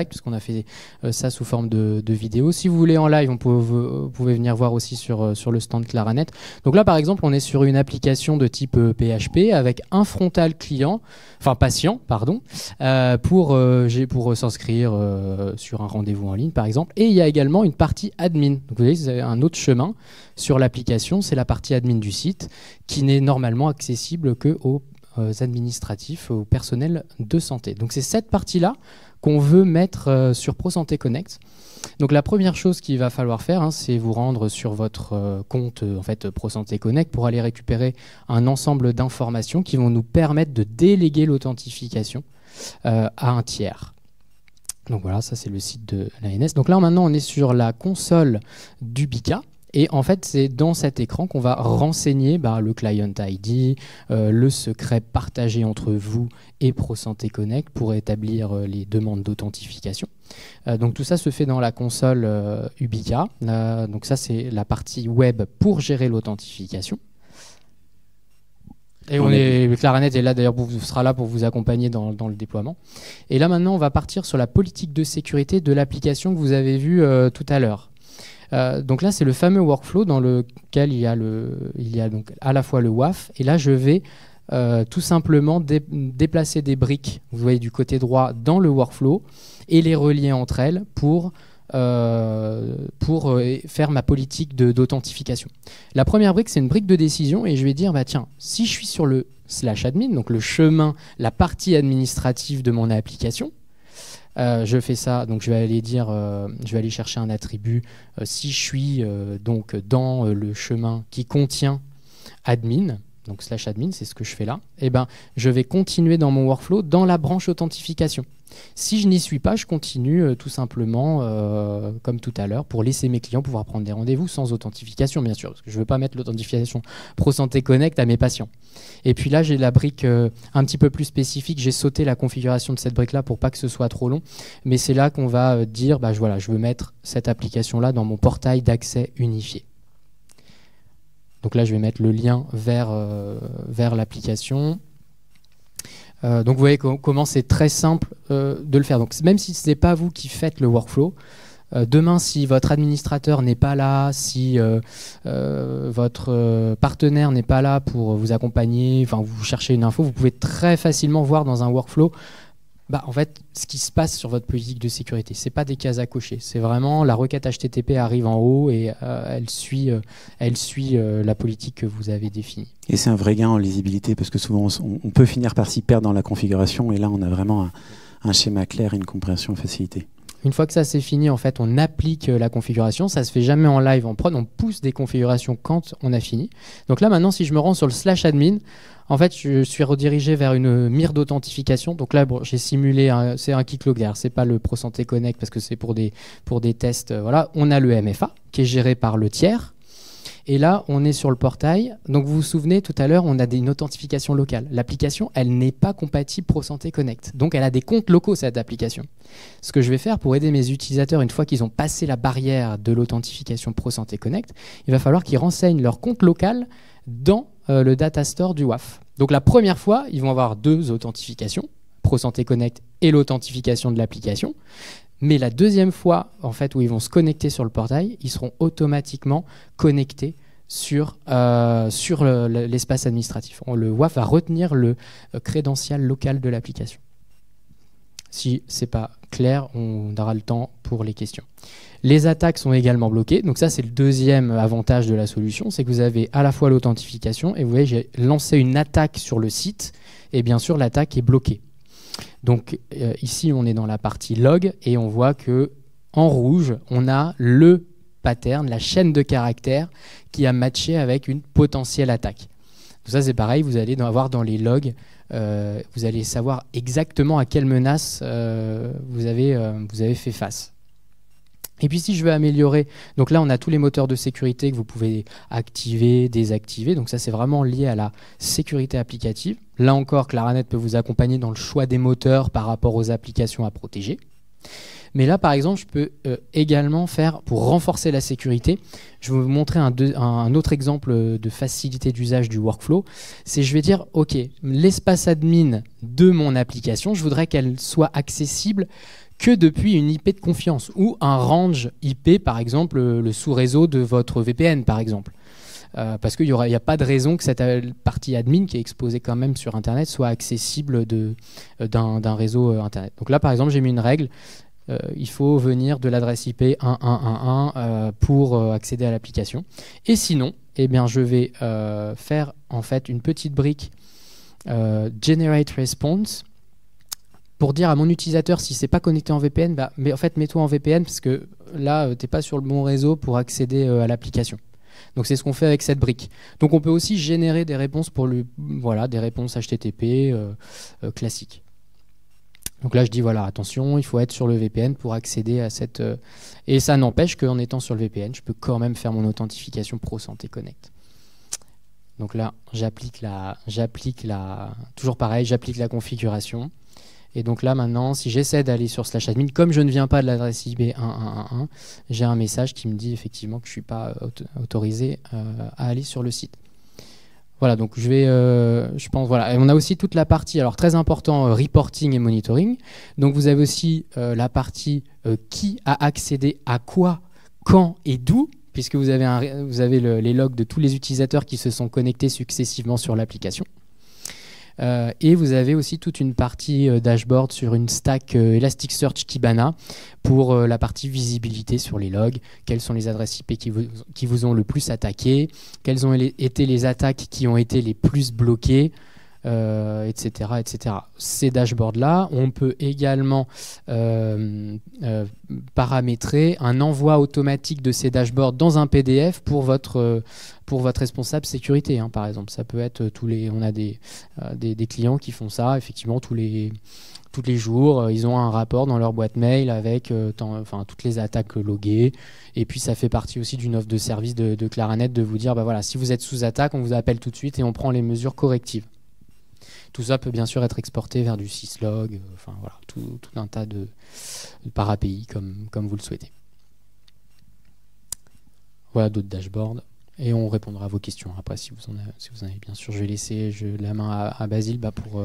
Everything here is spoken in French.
puisqu'on a fait ça sous forme de vidéo. Si vous voulez en live, vous pouvez venir voir aussi sur le stand Claranet. Donc là, par exemple, on est sur une application de type PHP avec un frontal client, enfin patient, pardon, pour s'inscrire sur un rendez-vous en ligne, par exemple. Et il y a également une partie admin. Donc vous voyez, vous avez un autre chemin sur l'application, c'est la partie admin du site, qui n'est normalement accessible qu'aux administratifs, au personnel de santé. Donc c'est cette partie-là qu'on veut mettre sur ProSanté Connect. Donc la première chose qu'il va falloir faire, c'est vous rendre sur votre compte en fait, ProSanté Connect pour aller récupérer un ensemble d'informations qui vont nous permettre de déléguer l'authentification à un tiers. Donc voilà, ça c'est le site de l'ANS. Donc là maintenant on est sur la console d'Ubica. Et en fait, c'est dans cet écran qu'on va renseigner le client ID, le secret partagé entre vous et ProSanté Connect pour établir les demandes d'authentification. Donc tout ça se fait dans la console Ubica. Donc ça, c'est la partie web pour gérer l'authentification. Et Claranet est là d'ailleurs, sera là pour vous accompagner dans le déploiement. Et là maintenant, on va partir sur la politique de sécurité de l'application que vous avez vue tout à l'heure. Donc là, c'est le fameux workflow dans lequel il y a donc à la fois le WAF, et là, je vais tout simplement déplacer des briques, vous voyez, du côté droit dans le workflow, et les relier entre elles pour faire ma politique d'authentification. La première brique, c'est une brique de décision, et je vais dire, tiens, si je suis sur le /admin, donc le chemin, la partie administrative de mon application, je fais ça, donc je vais aller chercher un attribut. Si je suis donc dans le chemin qui contient admin, donc /admin, c'est ce que je fais là, et je vais continuer dans mon workflow dans la branche authentification. Si je n'y suis pas, je continue tout simplement comme tout à l'heure pour laisser mes clients pouvoir prendre des rendez-vous sans authentification, bien sûr, parce que je ne veux pas mettre l'authentification ProSanté Connect à mes patients. Et puis là, j'ai la brique un petit peu plus spécifique. J'ai sauté la configuration de cette brique-là pour pas que ce soit trop long, mais c'est là qu'on va dire, voilà, je veux mettre cette application-là dans mon portail d'accès unifié. Donc là, je vais mettre le lien vers l'application. Donc vous voyez comment c'est très simple de le faire. Donc même si ce n'est pas vous qui faites le workflow, demain si votre administrateur n'est pas là, si votre partenaire n'est pas là pour vous accompagner, enfin vous cherchez une info, vous pouvez très facilement voir dans un workflow en fait, ce qui se passe sur votre politique de sécurité. Ce n'est pas des cases à cocher, c'est vraiment la requête HTTP arrive en haut et elle suit la politique que vous avez définie. Et c'est un vrai gain en lisibilité parce que souvent on peut finir par s'y perdre dans la configuration et là on a vraiment un schéma clair et une compréhension facilitée. Une fois que ça c'est fini, en fait, on applique la configuration. Ça se fait jamais en live, en prod. On pousse des configurations quand on a fini. Donc là, maintenant, si je me rends sur le /admin, en fait, je suis redirigé vers une mire d'authentification. Donc là, j'ai simulé, c'est un Keycloak derrière. C'est pas le ProSanté Connect parce que c'est pour des tests. Voilà, on a le MFA qui est géré par le tiers. Et là, on est sur le portail. Donc, vous vous souvenez, tout à l'heure, on a une authentification locale. L'application, elle n'est pas compatible ProSanté Connect. Donc, elle a des comptes locaux, cette application. Ce que je vais faire pour aider mes utilisateurs, une fois qu'ils ont passé la barrière de l'authentification ProSanté Connect, il va falloir qu'ils renseignent leur compte local dans le data store du WAF. Donc, la première fois, ils vont avoir 2 authentifications, ProSanté Connect et l'authentification de l'application. Mais la deuxième fois, en fait, où ils vont se connecter sur le portail, ils seront automatiquement connectés sur l'espace administratif. Le WAF va retenir le crédential local de l'application. Si ce n'est pas clair, on aura le temps pour les questions. Les attaques sont également bloquées. Donc ça, c'est le deuxième avantage de la solution, c'est que vous avez à la fois l'authentification et vous voyez, j'ai lancé une attaque sur le site et bien sûr, l'attaque est bloquée. Donc ici, on est dans la partie log et on voit que en rouge, on a le pattern, la chaîne de caractères qui a matché avec une potentielle attaque. Donc ça, c'est pareil, vous allez avoir dans les logs, vous allez savoir exactement à quelle menace vous avez fait face. Et puis si je veux améliorer, donc là on a tous les moteurs de sécurité que vous pouvez activer, désactiver, donc ça c'est vraiment lié à la sécurité applicative. Là encore, Claranet peut vous accompagner dans le choix des moteurs par rapport aux applications à protéger. Mais là par exemple, je peux également faire, pour renforcer la sécurité, je vais vous montrer un autre exemple de facilité d'usage du workflow. C'est je vais dire, ok, l'espace admin de mon application, je voudrais qu'elle soit accessible que depuis une IP de confiance ou un range IP, par exemple le sous-réseau de votre VPN, par exemple. Parce qu'il n'y a pas de raison que cette partie admin qui est exposée quand même sur Internet soit accessible d'un réseau Internet. Donc là, par exemple, j'ai mis une règle. Il faut venir de l'adresse IP 1111 pour accéder à l'application. Et sinon, eh bien, je vais faire en fait une petite brique Generate Response pour dire à mon utilisateur, si c'est pas connecté en VPN, mais en fait, mets-toi en VPN parce que là, tu n'es pas sur le bon réseau pour accéder à l'application. Donc c'est ce qu'on fait avec cette brique. Donc on peut aussi générer des réponses des réponses HTTP classiques. Donc là je dis voilà, attention, il faut être sur le VPN pour accéder à cette... et ça n'empêche qu'en étant sur le VPN, je peux quand même faire mon authentification Pro Santé Connect. Donc là toujours pareil, j'applique la configuration. Et donc là maintenant, si j'essaie d'aller sur /admin, comme je ne viens pas de l'adresse IP 1111, j'ai un message qui me dit effectivement que je ne suis pas autorisé à aller sur le site. Voilà, donc je pense, voilà. Et on a aussi toute la partie, alors très important, reporting et monitoring. Donc vous avez aussi la partie qui a accédé à quoi, quand et d'où, puisque vous avez les logs de tous les utilisateurs qui se sont connectés successivement sur l'application. Et vous avez aussi toute une partie dashboard sur une stack Elasticsearch Kibana pour la partie visibilité sur les logs, quelles sont les adresses IP qui vous ont le plus attaqué, quelles ont été les attaques qui ont été les plus bloquées, etc., etc. Ces dashboards-là, on peut également paramétrer un envoi automatique de ces dashboards dans un PDF pour votre responsable sécurité, hein, par exemple. Ça peut être on a des clients qui font ça, effectivement, tous les jours, ils ont un rapport dans leur boîte mail avec toutes les attaques loguées. Et puis ça fait partie aussi d'une offre de service de Claranet de vous dire, voilà, si vous êtes sous attaque, on vous appelle tout de suite et on prend les mesures correctives. Tout ça peut bien sûr être exporté vers du syslog, voilà, tout un tas par API comme vous le souhaitez. Voilà d'autres dashboards. Et on répondra à vos questions après si vous en avez bien sûr. Je vais laisser la main à Basile pour